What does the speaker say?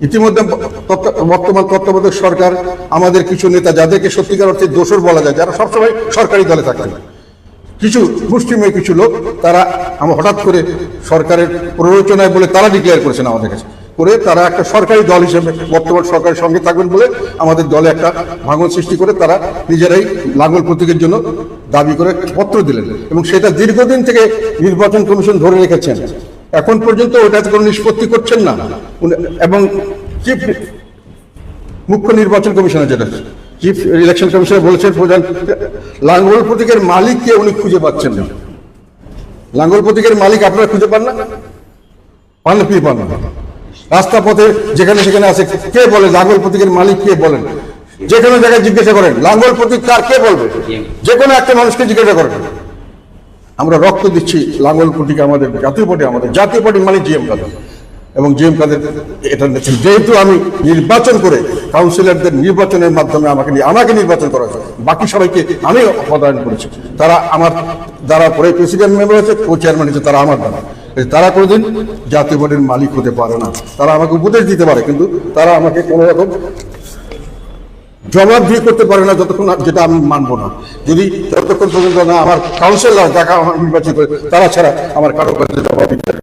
ইতিমধ্যে বর্তমান তত্ত্বাবধায়ক সরকার আমাদের কিছু নেতা, যাদেরকে সত্যিকার অর্থে দোষর বলা যায়, যারা সবসময় সরকারি দলে থাকতেন, কিছু মুষ্টিমেয় কিছু লোক, তারা হঠাৎ করে সরকারের প্ররোচনায় বলে তারা ডিক্লেয়ার করেছেন আমাদের কাছে, করে তারা একটা সরকারি দল হিসেবে বর্তমান সরকারের সঙ্গে থাকবেন বলে আমাদের দলে একটা ভাঙন সৃষ্টি করে তারা নিজেরাই লাঙ্গল প্রতীকের জন্য দাবি করে পত্র দিলেন, এবং সেটা দীর্ঘদিন থেকে নির্বাচন কমিশন ধরে রেখেছেন। এখন পর্যন্ত ওটাতে কোনো নিষ্পত্তি করছেন না। এবং চিফ মুখ্য নির্বাচন কমিশনার, যেটা চিফ ইলেকশন কমিশনার বলেছেন, প্রধান লাঙ্গল প্রতীকের মালিককে উনি খুঁজে পাচ্ছেন না। লাঙ্গল প্রতীকের মালিক আপনারা খুঁজে পান না, পান না। রাস্তা পথে যেখানে সেখানে আছে, কে বলে লাঙ্গল প্রতীকের মালিক কে বলেন? যে কোনো জায়গায় জিজ্ঞাসা করেন লাঙ্গল প্রতীক কার, কে বলবে? যে কোনো একটা মানুষকে জিজ্ঞাসা করেন। আমরা রক্ত দিচ্ছি লাঙ্গল প্রতীক আমাদের জাতীয় পার্টি মানে জিএম কাদের, এবং জিএম কাদের এটা যেহেতু আমি নির্বাচন করে কাউন্সিলরদের নির্বাচনের মাধ্যমে আমাকে নির্বাচন করা হয়েছে, বাকি সবাইকে আমি পদায়ন করেছি, তারা আমার দ্বারা পরে প্রেসিডেন্ট মেম্বার হয়েছে, কো চেয়ারম্যান হয়েছে, তারা আমার দ্বারা। তারা কোনোদিন জাতীয় পার্টির মালিক হতে পারে না। তারা আমাকে উপদেশ দিতে পারে, কিন্তু তারা আমাকে কোনো রকম জবাবদিহি করতে পারে না, যতক্ষণ যেটা আমি মানবো না। যতক্ষণ পর্যন্ত না আমার কাউন্সিলর যাকে আমার নির্বাচিত করে, তারা ছাড়া আমার কারো কাছে জবাব দিতে